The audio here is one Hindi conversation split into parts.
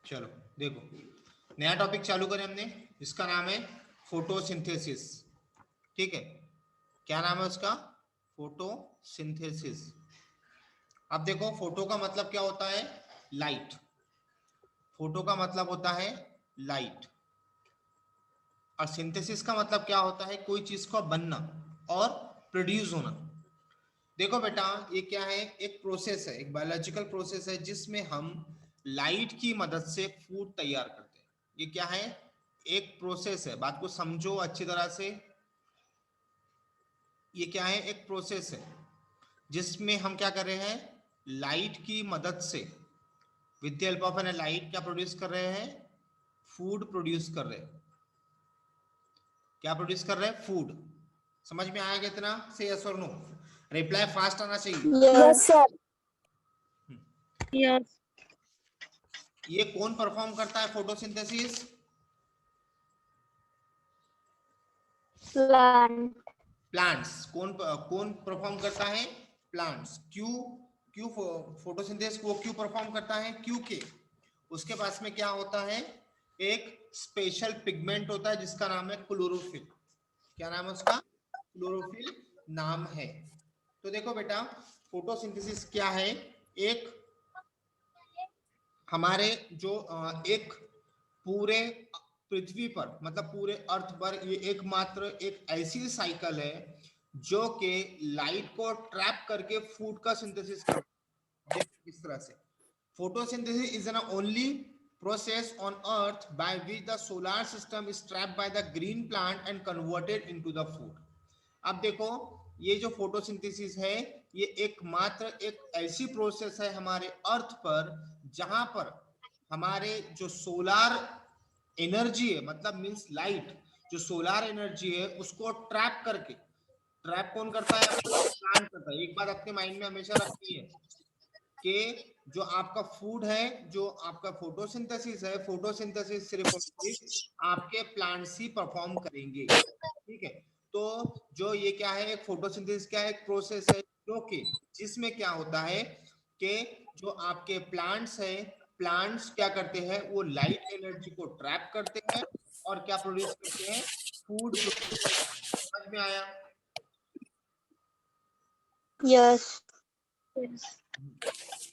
चलो देखो, नया टॉपिक चालू करें हमने, इसका नाम है फोटोसिंथेसिस। ठीक है, क्या नाम है उसका? फोटोसिंथेसिस। अब देखो, फोटो का मतलब क्या होता है? लाइट। फोटो का मतलब होता है लाइट, और सिंथेसिस का मतलब क्या होता है? कोई चीज का बनना और प्रोड्यूस होना। देखो बेटा, ये क्या है? एक प्रोसेस है, एक बायोलॉजिकल प्रोसेस है जिसमें हम लाइट की मदद से फूड तैयार करते हैं। ये क्या है? एक प्रोसेस है, बात को समझो अच्छी तरह से। ये क्या है? एक प्रोसेस है जिसमें हम क्या कर रहे हैं? लाइट की मदद से, with the help of an light, क्या प्रोड्यूस कर रहे हैं? फूड प्रोड्यूस कर रहे हैं। क्या प्रोड्यूस कर रहे हैं? फूड। समझ में आया कितना? से यस और नो? रिप्लाई फास्ट आना चाहिए। Yes sir. यस। ये कौन परफॉर्म करता है फोटोसिंथेसिस? प्लांट। प्लांट्स। कौन कौन परफॉर्म करता है? प्लांट्स। क्यों? क्यों फोटोसिंथेसिस को क्यों परफॉर्म करता है? क्योंकि उसके पास में क्या होता है? एक स्पेशल पिगमेंट होता है जिसका नाम है क्लोरोफिल। क्या नाम है उसका? क्लोरोफिल नाम है। तो देखो बेटा, फोटोसिंथेसिस क्या है? एक हमारे जो एक पूरे पृथ्वी पर, मतलब पूरे अर्थ पर, ये एकमात्र एक ऐसी साइकिल है जो कि लाइट को ट्रैप करके फूड का सिंथेसिस करता है। इस तरह से photosynthesis is an only process on earth by which the solar system is trapped by the green plant and converted into the food. अब देखो, ये जो फोटोसिंथेसिस है, ये एकमात्र एक ऐसी प्रोसेस है हमारे अर्थ पर जहां पर हमारे जो सोलार एनर्जी है, मतलब मींस लाइट, जो सोलार एनर्जी है उसको ट्रैप करके, ट्रैप कौन करता है? प्लांट करता है। एक बात अपने माइंड में हमेशा रखनी है कि जो आपका फूड है, जो आपका फोटोसिंथेसिस है, फोटोसिंथेसिस सिर्फ आपके प्लांट्स ही परफॉर्म करेंगे। ठीक है, तो जो ये क्या है? एक फोटोसिंथेसिस क्या है? एक प्रोसेस है जो कि जिसमें क्या होता है कि जो आपके प्लांट्स है, प्लांट्स क्या करते हैं? वो लाइट एनर्जी को ट्रैप करते हैं और क्या प्रोड्यूस करते हैं? फूड प्रोड्यूस करते हैं। समझ में आया? यस।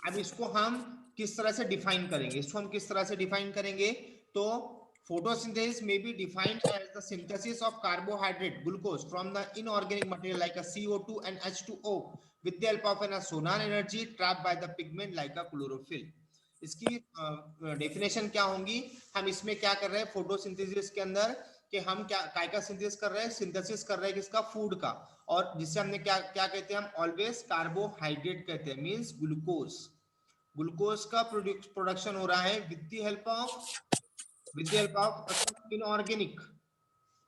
अब इसको हम किस तरह से डिफाइन करेंगे? इसको हम किस तरह से डिफाइन करेंगे? तो photosynthesis may be defined as the synthesis of carbohydrate glucose from the inorganic material like a CO2 and H2O with the help of a solar energy trapped by the pigment like a chlorophyll. इसकी डेफिनेशन क्या होंगी? हम इसमें क्या कर रहे हैं फोटोसिंथेसिस के अंदर कि हम क्या काय का सिंथेसिस कर रहे हैं? सिंथेसिस कर रहे हैं किसका? फूड का। और जिससे हमने क्या क्या कहते हैं? हम ऑलवेज कार्बोहाइड्रेट कहते हैं, मींस ग्लूकोज। ग्लूकोज का प्रोडक्शन हो रहा है with the help of inorganic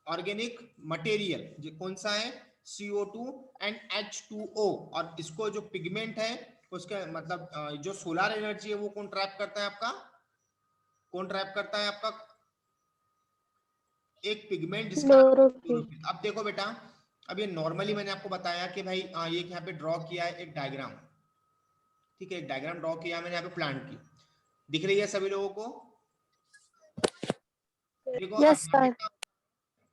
organic material. जो कौन सा है? CO2 and H2O। और इसको जो पिगमेंट है उसका मतलब जो सोलर एनर्जी है वो कौन ट्रैप करता है आपका? कौन ट्रैप करता है आपका? एक पिगमेंट जिसका क्लोरोफिल। अब देखो बेटा, अब ये नॉर्मली मैंने आपको बताया कि भाई ये यहाँ पे ड्रॉ किया है एक डायग्राम। ठीक है, एक डायग्राम ड्रॉ किया मैंने यहाँ पे प्लांट की, दिख रही है सभी लोगों को? देखो यस अब सर।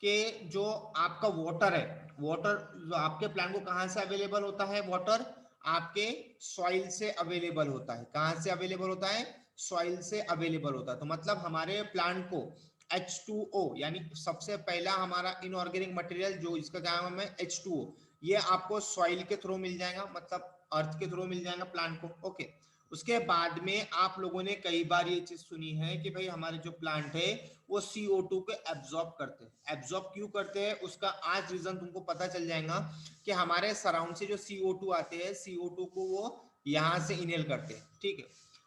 कि जो आपका वाटर है, वाटर जो आपके प्लांट को कहाँ से अवेलेबल होता है? वाटर आपके सॉइल से अवेलेबल होता है। कहाँ से अवेलेबल होता है? सॉइल से अवेलेबल होता है। तो मतलब हमारे प्लांट को H2O, यानी सबसे पहला हमारा इनऑर्गेनिक मटेरियल जो इसका क्या नाम है? H2O, ये आपको सॉइल के थ्रू मिल जाएगा, मतलब अर्थ के थ्रू मिल जाएगा प्लांट को। ओके, उसके बाद में आप लोगों ने कई बार ये चीज सुनी है कि भाई हमारे जो प्लांट है वो CO2 को एब्जॉर्ब करते हैं। एब्जॉर्ब क्यों करते हैं उसका आज रीजन तुमको पता चल जाएगा कि हमारे सराउंड से जो CO2 आते हैं, CO2 को वो यहाँ से इनहेल करते हैं। ठीक है,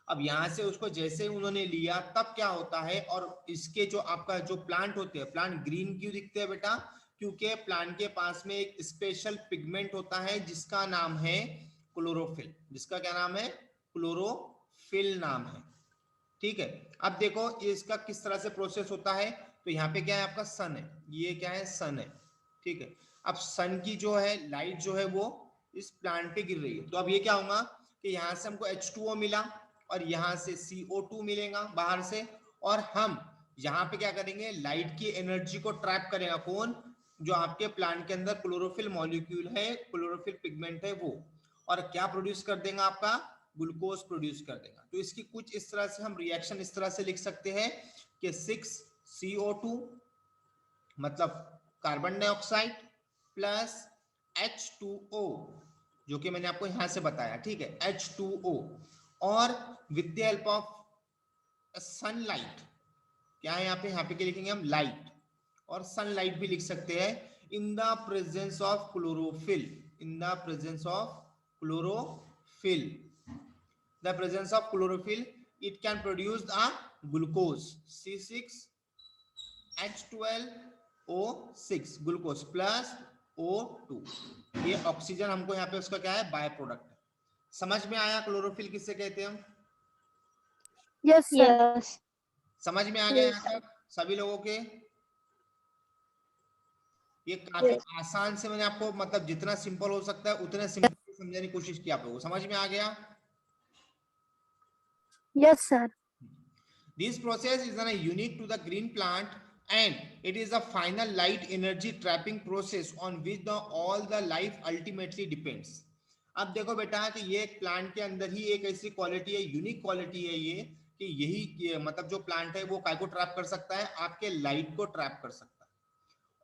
अब यहाँ से उसको जैसे उन्होंने लिया तब क्या होता है? और इसके जो आपका जो प्लांट होते हैं, प्लांट ग्रीन क्यों दिखते हैं बेटा? क्योंकि प्लांट के पास में एक स्पेशल पिगमेंट होता है जिसका नाम है क्लोरोफिल। जिसका क्या नाम है? क्लोरोफिल नाम है। ठीक है, अब देखो इसका किस तरह से प्रोसेस होता है। तो यहाँ पे क्या है? आपका सन है, ये क्या है? सन है। ठीक है, अब सन की जो है लाइट जो है वो इस प्लांट पे गिर रही है। तो अब ये क्या होगा कि यहाँ से हमको H2O मिला और यहाँ से CO2 मिलेगा बाहर से, और हम यहाँ पे क्या करेंगे, लाइट की एनर्जी को ट्रैप करेगा कौन, जो आपके प्लांट के अंदर क्लोरोफिल मॉलिक्यूल है, क्लोरोफिल पिगमेंट है वो, और क्या प्रोड्यूस कर देगा, आपका ग्लूकोज प्रोड्यूस कर देगा। तो इसकी कुछ इस तरह से हम रिएक्शन इस तरह से लिख सकते हैं कि 6CO2 मतलब कार्बन डाइऑक्साइड प्लस H2O, जो कि मैंने आपको यहां से बताया, ठीक है, H2O, और with the help of sunlight, क्या है यहाँ पे क्या लिखेंगे हम, लाइट, और सनलाइट भी लिख सकते हैं, in the presence of chlorophyll, in the presence of chlorophyll, the presence of chlorophyll, it can produce a glucose C6H12O6 glucose plus O2, ये ऑक्सीजन हमको यहाँ पे उसका क्या है, बाय प्रोडक्ट है। समझ में आया क्लोरोफिल किससे कहते हैं हम? Yes sir. समझ में आ गया यहाँ तक सभी लोगों के? ये काफी आसान से मैंने आपको, मतलब जितना सिंपल हो सकता है उतने सिंपल समझने की कोशिश की आप लोगों को। समझ में आ गया? Yes sir. This process is unique to the green plant and it is a final light energy trapping process on which all the life ultimately depends. अब देखो बेटा कि ये एक प्लांट के अंदर ही एक ऐसी क्वालिटी है, यूनिक क्वालिटी है ये, कि यही मतलब जो प्लांट है वो काय को ट्रैप कर सकता है, आपके लाइट को ट्रैप कर सकता है।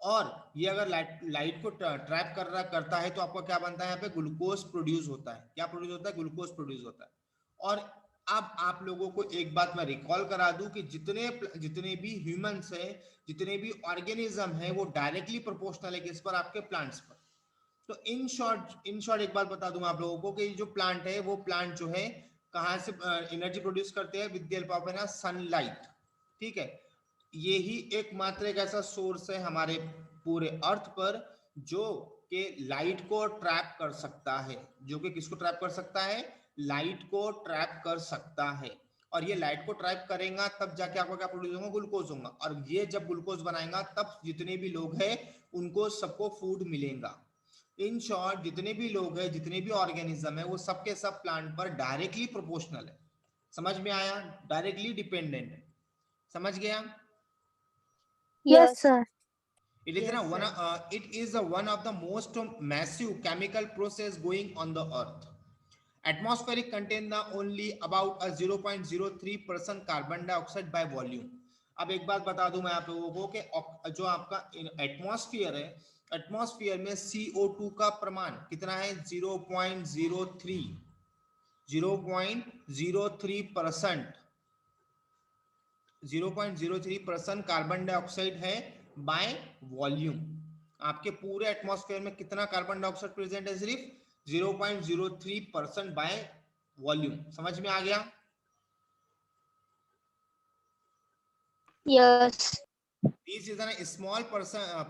और ये अगर लाइट को ट्रैप करता है तो आपको क्या बनता है, यहाँ पे ग्लूकोज प्रोड्यूस होता है। क्या प्रोड्यूस होता है? ग्लूकोज प्रोड्यूस होता है। और अब आप लोगों को एक बात मैं रिकॉल करा दूं कि जितने भी ह्यूमंस हैं, जितने भी ऑर्गेनिज्म हैं, वो डायरेक्टली प्रोपोर्शनल है किस पर, आपके प्लांट्स पर। तो इन शॉर्ट एक बात बता दूं आप लोगों को कि जो प्लांट है वो प्लांट जो है कहां से एनर्जी प्रोड्यूस करते हैं, with the help of sunlight, ठीक है। ये ही एकमात्र एक ऐसा सोर्स है हमारे पूरे अर्थ पर जो कि लाइट को ट्रैप कर सकता है, जो कि किसको ट्रैप कर सकता है, लाइट को ट्रैप कर सकता है। और ये लाइट को ट्रैप करेगा तब जाके आपको क्या प्रोड्यूस होगा, ग्लूकोज होगा। और ये जब ग्लूकोज बनाएगा तब जितने भी लोग हैं उनको सबको फूड मिलेगा। इन शॉर्ट जितने भी लोग हैं, जितने भी ऑर्गेनिज्म है, वो सबके सब प्लांट पर डायरेक्टली प्रोपोर्शनल है। समझ में आया? डायरेक्टली डिपेंडेंट है। समझ गया? Yes sir. It is one of the most massive chemical process going on the earth. Atmospheric contain the only about a 0.03% carbon dioxide by volume. अब एक बात बता दूं मैं आप लोगों को कि जो आपका एटमॉस्फेयर है, एटमॉस्फेयर में CO2 का प्रमाण कितना है, 0.03, 0.03%, 0.03% कार्बन डाइऑक्साइड है बाय वॉल्यूम। आपके पूरे एटमॉस्फेयर में कितना कार्बन डाइऑक्साइड प्रेजेंट है, सिर्फ 0.03% बाय वॉल्यूम। समझ में आ गया? Yes. This is a small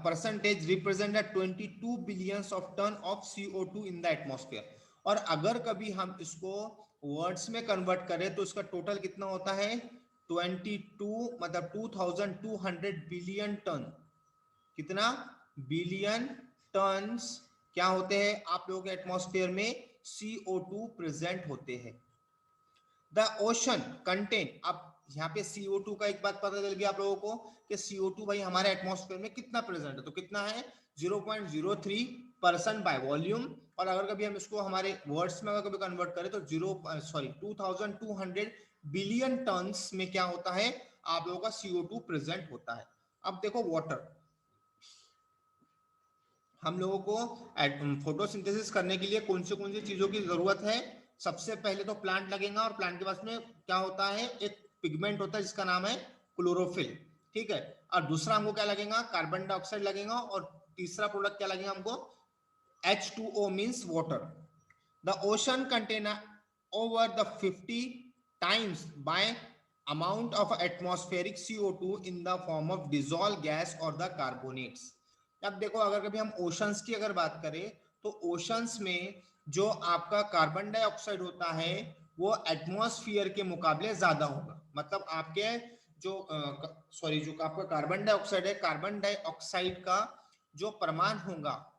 percentage represent 22 billions of ton of CO2 in the atmosphere. और अगर कभी हम इसको वर्ड्स में कन्वर्ट करें तो इसका टोटल कितना होता है, 22 मतलब 2200 बिलियन टन। कितना बिलियन टन्स क्या होते हैं आप लोगों के एटमॉस्फेयर में, CO2 प्रेजेंट होते हैं। द ओशन कंटेन, अब यहाँ पे CO2 का एक बात पता चल गया आप लोगों को कि CO2 भाई हमारे एटमॉस्फेयर में कितना प्रेजेंट है, तो कितना है 0.03% बाय वॉल्यूम। और अगर कभी हम इसको हमारे वर्ड्स में अगर कभी कन्वर्ट करें तो 2200 बिलियन टन्स में क्या होता है, आप लोगों का CO2 प्रेजेंट होता है। अब देखो वाटर, हम लोगों को फोटोसिंथेसिस करने के लिए कौन सी चीजों की जरूरत है, सबसे पहले तो प्लांट लगेगा, और प्लांट के पास में क्या होता है, एक पिगमेंट होता है जिसका नाम है क्लोरोफिल, ठीक है। और दूसरा हमको क्या लगेगा, कार्बन डाइऑक्साइड लगेगा, और तीसरा प्रोडक्ट क्या लगेगा हमको, H2O means water. The ocean contain over the 50 times bye amount of atmospheric CO2 in the form of dissolved gas or the carbonates. अब देखो अगर कभी हम ओशंस की अगर बात करें तो ओशंस में जो आपका कार्बन डाइऑक्साइड होता है वो एटमॉस्फेयर के मुकाबले ज्यादा होगा। मतलब आपके जो जो आपका कार्बन डाइऑक्साइड है, कार्बन डाइऑक्साइड का जो प्रमाण होगा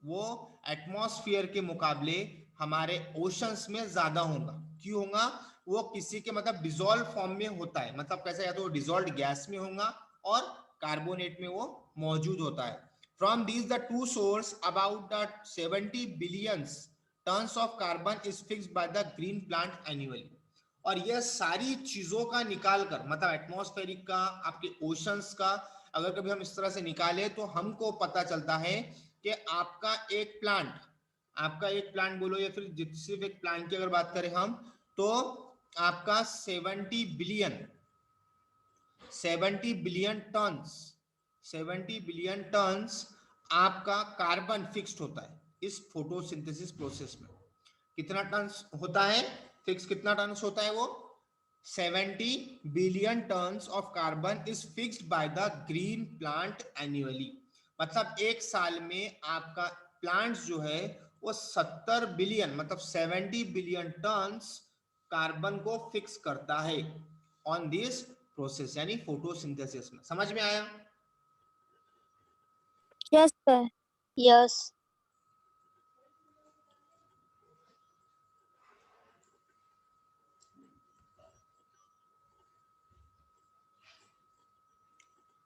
वो एटमॉस्फेयर के मुकाबले हमारे ओशंस में ज्यादा होगा। क्यों होगा? वो किसी के मतलब डिजोल्व फॉर्म में होता है, मतलब कैसे, या तो डिजोल्व गैस में होगा और कार्बोनेट में वो मौजूद होता है। From these the two source about the 70 billions tons of carbon is fixed by the green plant annually. और यह सारी चीजों का निकाल कर, मतलब एटमॉस्फेरिक का, आपके ओशंस का, अगर कभी हम इस तरह से निकाले तो हमको पता चलता है कि आपका एक प्लांट बोलो या फिर सिर्फ एक प्लांट की अगर बात करें हम, तो आपका 70 बिलियन टन्स आपका कार्बन फिक्स्ड होता है इस फोटोसिंथेसिस प्रोसेस में। कितना टन होता है फिक्स, कितना टन होता है वो? 70 billion tons of carbon is fixed by the green plant annually. मतलब एक साल में आपका प्लांट जो है वो 70 बिलियन मतलब 70 बिलियन टन्स कार्बन को फिक्स करता है ऑन दिस प्रोसेस, यानी फोटोसिंथेसिस में। समझ में आया? Yes, sir. Yes.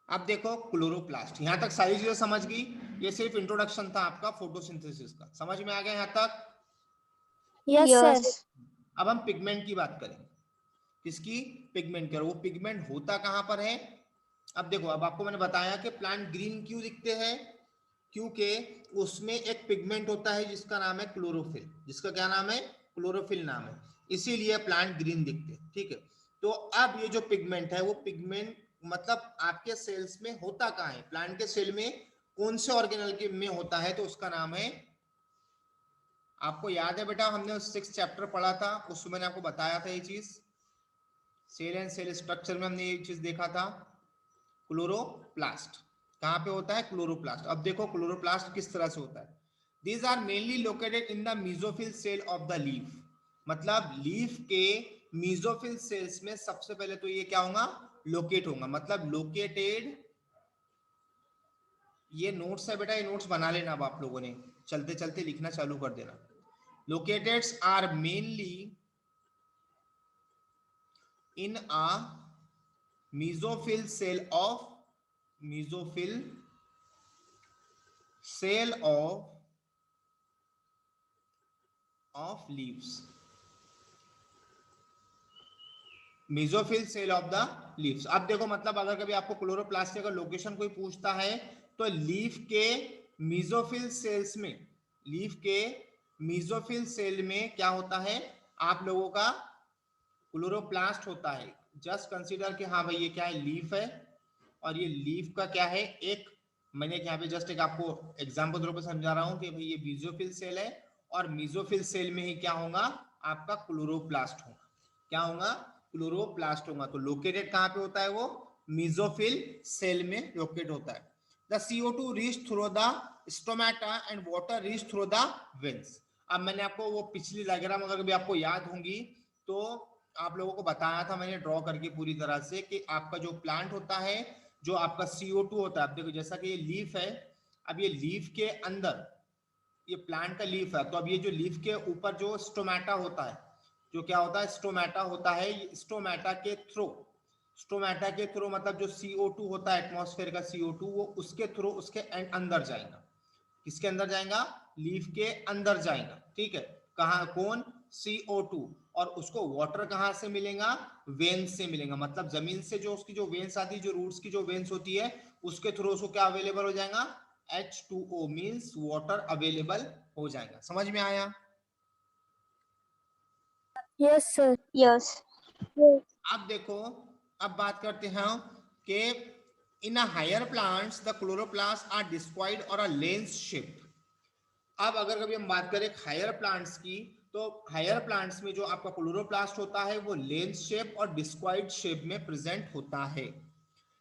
अब देखो क्लोरोप्लास्ट, यहां तक सारी चीजें समझ गई। ये सिर्फ इंट्रोडक्शन था आपका फोटोसिंथेसिस का, समझ में आ गया यहां तक? Yes, sir. Yes. अब हम पिगमेंट की बात करें। किसकी? पिगमेंट की। वो पिगमेंट होता कहां पर है? अब देखो, अब आपको मैंने बताया कि प्लांट ग्रीन क्यों दिखते हैं, क्योंकि उसमें एक पिगमेंट होता है जिसका नाम है क्लोरोफिल। जिसका क्या नाम है? क्लोरोफिल नाम है, इसीलिए प्लांट ग्रीन दिखते हैं। ठीक है, तो अब ये जो पिगमेंट है वो पिगमेंट मतलब आपके सेल्स में होता कहाँ है? प्लांट के सेल में कौन से ऑर्गेनल के में होता है? तो उसका नाम है, आपको याद है बेटा, हमने 6th चैप्टर पढ़ा था, उसमें मैंने आपको बताया था ये चीज, सेल एंड सेल स्ट्रक्चर में हमने ये चीज देखा था, क्लोरोप्लास्ट। कहां पे होता है? क्लोरोप्लास्ट। अब देखो क्लोरोप्लास्ट किस तरह से होता है। These are mainly located in the mesophyll cell of the leaf. मतलब लीफ के मीजोफिल सेल्स में सबसे पहले तो ये क्या होगा? लोकेट होगा। मतलब लोकेटेड, ये नोट्स है बेटा, ये नोट्स बना लेना अब आप लोगों ने, चलते चलते लिखना चालू कर देना। Located are mainly in a mesophyll cell of leaves, mesophyll cell of the leaves. अब देखो, मतलब अगर कभी आपको क्लोरोप्लास्ट की अगर लोकेशन कोई पूछता है तो लीफ के मेसोफिल सेल्स में, लीफ के मेसोफिल सेल में क्या होता है? आप लोगों का क्लोरोप्लास्ट होता है। जस्ट कंसीडर कि हाँ भाई ये क्या है? लीफ है, और ये लीफ का क्या है? एक, मैंने यहाँ पे जस्ट एक आपको एग्जांपल के तौर पर समझा रहा हूँ कि भाई ये मेसोफिल सेल है, और मेसोफिल सेल में ही क्या होगा? आपका क्लोरोप्लास्ट होगा। क्या होगा? क्लोरोप्लास्ट होगा। तो लोकेटेड कहाँ पे होता है वो? मेसोफिल सेल में लोकेट होता है। The CO2 reach through the stomata and water reach through the veins. अब मैंने आपको वो पिछली डायग्राम अगर कभी आपको याद होंगी तो आप लोगों को बताया था मैंने ड्रॉ करके पूरी तरह से कि आपका जो प्लांट होता है, जो आपका CO2 होता है, आप देखो जैसा कि ये लीफ है, अब ये लीफ के अंदर, ये प्लांट का लीफ है, तो अब ये जो लीफ के ऊपर जो स्टोमेटा होता है, जो क्या होता है? स्टोमेटा होता है। स्टोमेटा के थ्रू मतलब जो CO2 होता है, एटमॉस्फेयर का CO2, वो उसके थ्रू उसके अंदर जाएगा। किसके अंदर जाएगा? लीफ के अंदर जाएगा। ठीक है, कहा? कौन? CO2। और उसको वाटर कहां से मिलेगा? वेन्स से मिलेगा। मतलब जमीन से जो उसकी जो वेन्स आती है, जो रूट्स की जो वेन्स होती है, उसके थ्रू उसको क्या अवेलेबल हो जाएगा? H2O मीन्स वाटर अवेलेबल हो जाएगा। समझ में आया? Yes, sir. Yes. अब देखो, अब बात करते हैं कि in higher plants the chloroplast are discoid or a lens shape. अब अगर कभी हम बात करें हायर प्लांट्स की, तो हायर प्लांट्स में जो आपका क्लोरोप्लास्ट होता है वो लेंस शेप और डिस्क्वाइड शेप में प्रेजेंट होता है।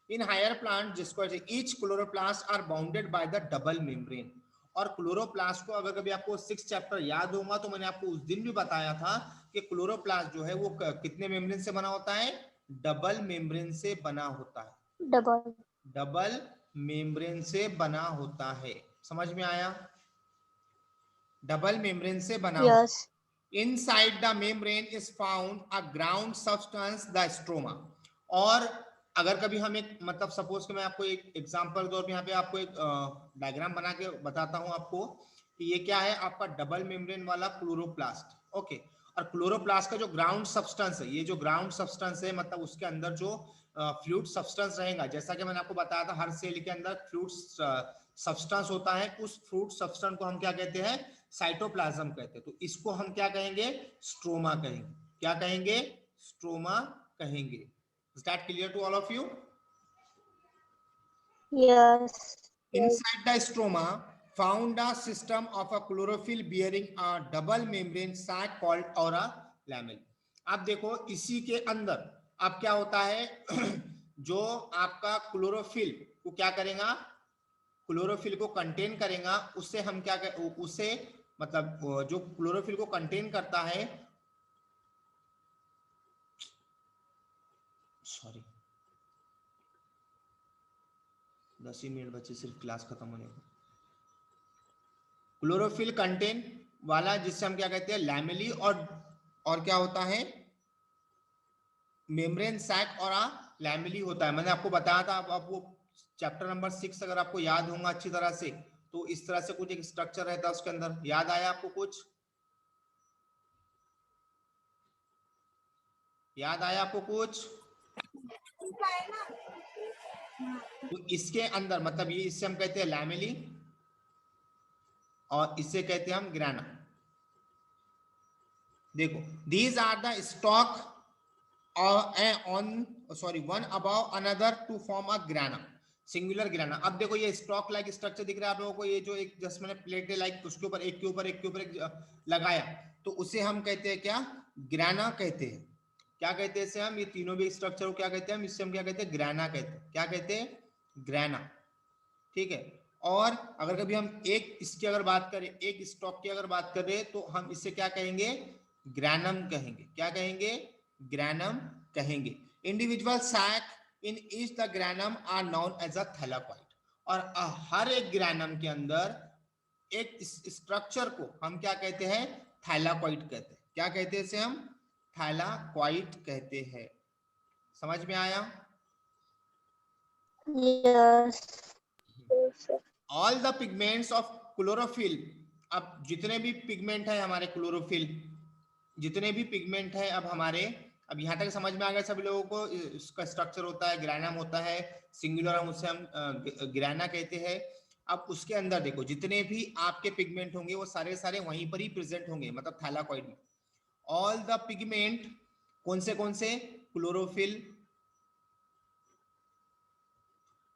In higher plant discoid each chloroplast are bounded by the double membrane. और क्लोरोप्लास्ट को अगर कभी आपको 6th चैप्टर याद होगा तो मैंने आपको उस दिन भी बताया था कि क्लोरोप्लास्ट जो है वो कितने मेम्ब्रेन से बना होता है? डबल मेम्ब्रेन से बना होता है। Double. डबल मेम्ब्रेन से बना होता है। समझ में आया? डबल मेम्ब्रेन से बना होता है। Yes. Inside the membrane is found a ground substance, the stroma. और अगर कभी हम एक मतलब सपोज कि मैं आपको एक एग्जांपल तौर पे यहाँ पे आपको एक डायग्राम बना के बताता हूँ आपको कि ये क्या है, आपका डबल मेम्ब्रेन वाला क्लोरोप्लास्ट। ओके, और क्लोरोप्लास्ट का जो ग्राउंड सब्सटेंस है, ये जो ग्राउंड सब्सटेंस है मतलब उसके अंदर जो फ्लूइड सब्सटेंस रहेगा, जैसा कि मैंने आपको बताया था हर सेल के अंदर फ्लूइड सब्सटेंस होता है, उस फ्लूइड सब्सटेंस को हम क्या कहते हैं, साइटोप्लाज्म कहते हैं। तो इसको हम क्या कहेंगे, स्ट्रोमा कहेंगे। क्या कहेंगे, स्ट्रोमा कहेंगे। Is that clear to all of you? Yes. Inside the stroma found a system of a chlorophyll bearing a double membrane sac called aura lamella. अब देखो इसी के अंदर अब क्या होता है जो आपका क्लोरोफिल को क्या करेगा, क्लोरोफिल को कंटेन करेगा, उससे हम क्या उससे मतलब जो क्लोरोफिल को कंटेन करता है, सॉरी 10 ही मिनट बचे सिर्फ क्लास खत्म होने को। क्लोरोफिल कंटेन वाला जिससे हम क्या कहते हैं, लैमेली, और क्या होता है, मेम्ब्रेन सैक और लैमेली होता है। मैंने आपको बताया था, आपको चैप्टर नंबर 6 अगर आपको याद होगा अच्छी तरह से, तो इस तरह से कुछ एक स्ट्रक्चर रहता है उसके अंदर। याद आया आपको कुछ, याद आया आपको कुछ? तो इसके अंदर मतलब ये, इससे हम कहते हैं लैमेली और इससे कहते हैं हम ग्राना। देखो, these are the stack one above another to form a grana, singular grana. अब देखो ये स्टॉक लाइक स्ट्रक्चर दिख रहा है आप लोगों को, ये जो एक जस्ट मैंने प्लेट लाइक उसके ऊपर एक के ऊपर एक के ऊपर एक लगाया, तो उसे हम कहते हैं क्या, ग्राना कहते हैं। क्या कहते हैं इसे हम, ये तीनों भी स्ट्रक्चर को क्या कहते हैं हम, इससे हम क्या कहते हैं, ग्राना कहते हैं। क्या कहते हैं, ग्राना। ठीक है, और अगर कभी हम एक इसकी अगर बात करें, एक स्टॉक की अगर बात करें, तो हम इससे क्या कहेंगे, ग्रैनम कहेंगे। क्या कहेंगे, ग्रैनम कहेंगे। Individual sac in each the granum are known as a thylakoid. और हर एक ग्रैनम के अंदर एक स्ट्रक्चर को हम क्या कहते हैं, थैलाकॉइड कहते हैं। क्या कहते हैं इसे हम, थैलाकॉइड कहते हैं। समझ में आया? Yes. All the pigments of chlorophyll. अब जितने भी पिगमेंट है हमारे क्लोरोफिल, जितने भी पिगमेंट है अब हमारे, अब यहाँ तक समझ में आ गया सभी लोगों को। इसका स्ट्रक्चर होता है, ग्रैनम होता है, सिंगुलर हम उससे हम ग्रैना कहते हैं। अब उसके अंदर देखो जितने भी आपके पिगमेंट होंगे वो सारे सारे वहीं पर ही प्रेजेंट होंगे, मतलब थैलाकॉइड में। ऑल द पिगमेंट कौन से, chlorophyll,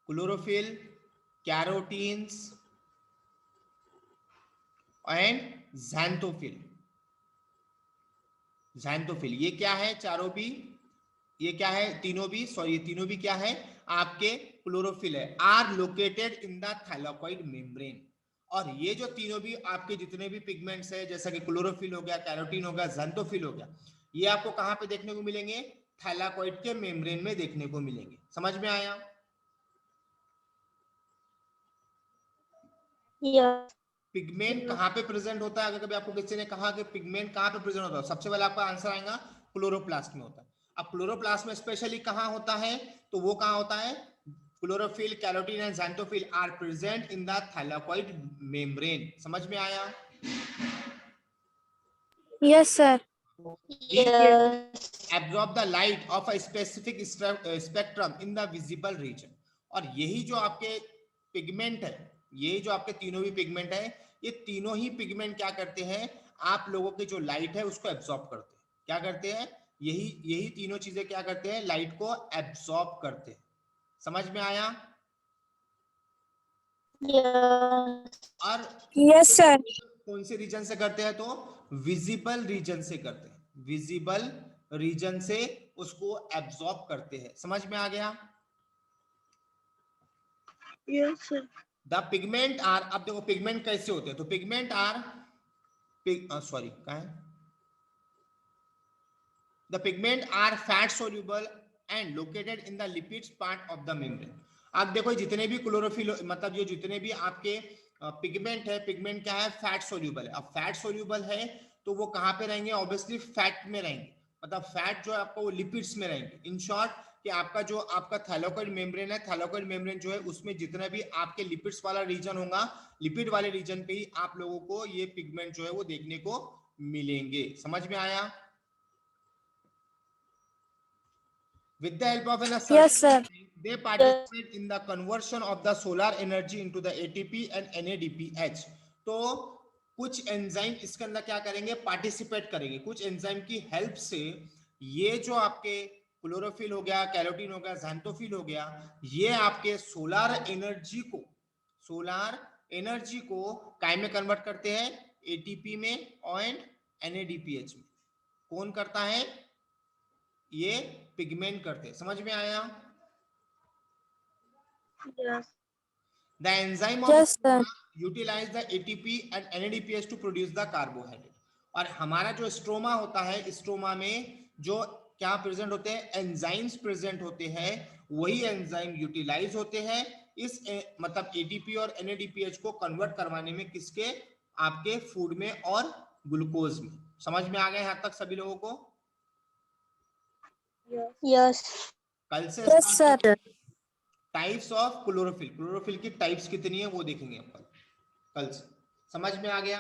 chlorophyll, carotenes and xanthophyll. Xanthophyll ये क्या है, चारों भी, ये क्या है, तीनों भी, सॉरी ये तीनों भी क्या है, आपके क्लोरोफिल है। Are located in the thylakoid membrane. और ये जो तीनों भी आपके जितने भी पिगमेंट्स है, जैसा कि क्लोरोफिल हो गया, कैरोटीन हो गया, ज़ैंथोफिल हो गया, ये आपको कहां पे देखने को मिलेंगे, थैलाकॉइड के मेम्ब्रेन में देखने को मिलेंगे। समझ में आया? Yes. पिगमेंट कहाँ पे प्रेजेंट होता है? अगर कभी आपको किसी ने कहा कि पिगमेंट कहाँ पे प्रेजेंट होता है, सबसे पहले आपका आंसर आएगा क्लोरोप्लास्ट में होता है। अब क्लोरोप्लास्ट में स्पेशली कहाँ होता है, तो वो कहाँ होता है, chlorophyll, carotene and xanthophyll are present in the thylakoid membrane. समझ में आया? Yes, sir. Yes. Absorb the light of a specific spectrum in the visible region। और यही जो आपके पिगमेंट है, ये जो आपके तीनों भी पिगमेंट है, ये तीनों ही पिगमेंट क्या करते हैं, आप लोगों की जो लाइट है उसको एब्जॉर्ब करते हैं। क्या करते हैं, यही तीनों चीजें क्या करते हैं, लाइट को एब्जॉर्ब करते हैं। समझ में आया? Yes. और Yes, sir. कौन से रीजन से करते हैं, तो विजिबल रीजन से करते हैं, विजिबल रीजन से उसको एब्जॉर्ब करते हैं। समझ में आ गया? Yes, sir. The pigment are, अब देखो पिगमेंट कैसे होते हैं, तो पिगमेंट आर, सॉरी कहाँ है, the pigment are fat soluble and located in the lipids part of the membrane. अब देखो जितने भी क्लोरोफिल मतलब ये जितने भी आपके पिगमेंट है, पिगमेंट क्या है, फैट सोल्यूबल है। अब फैट सोल्यूबल है तो वो कहाँ पे रहेंगे, ऑब्वियसली फैट में रहेंगे, मतलब फैट जो है आपका वो लिपिड्स में रहेंगे। इन शॉर्ट कि आपका जो आपका थैलाकोइड मेम्ब्रेन है, थैलाकोइड मेम्ब्रेन जो है उसमें जितना भी आपके लिपिड्स वाला रीजन होगा, लिपिड वाले रीजन पे ही आप लोगों को ये पिगमेंट जो है वो देखने को मिलेंगे। समझ में आया? With the help of a Yes, sir. they participate in the conversion of the solar energy into the ATP and NADPH. तो कुछ एंजाइम इसके अंदर क्या करेंगे, पार्टिसिपेट करेंगे, कुछ एंजाइम की हेल्प से ये जो आपके क्लोरोफिल हो गया, कैरोटीन हो गया, ज़ैंथोफिल हो गया, ये आपके सोलार एनर्जी को काय में कन्वर्ट करते हैं, एटीपी में एंड एनएडीपीएच में। कौन करता है, ये पिगमेंट करते हैं। समझ में आया? Yes. The enzyme of Yes, sir. utilize the ATP and NADPH to produce the carbohydrate. और हमारा जो स्ट्रोमा होता है, स्ट्रोमा में जो क्या प्रेजेंट होते हैं, एंजाइम्स प्रेजेंट होते हैं, वही एंजाइम यूटिलाइज होते हैं इस मतलब एटीपी और NADPH को कन्वर्ट करवाने में, किसके, आपके फूड में और ग्लूकोज में। समझ में आ गया यहाँ तक सभी लोगों को? Yes. कल से Yes, sir. Types of chlorophyll, chlorophyll की टाइप्स कितनी है वो देखेंगे अपन कल से। समझ में आ गया?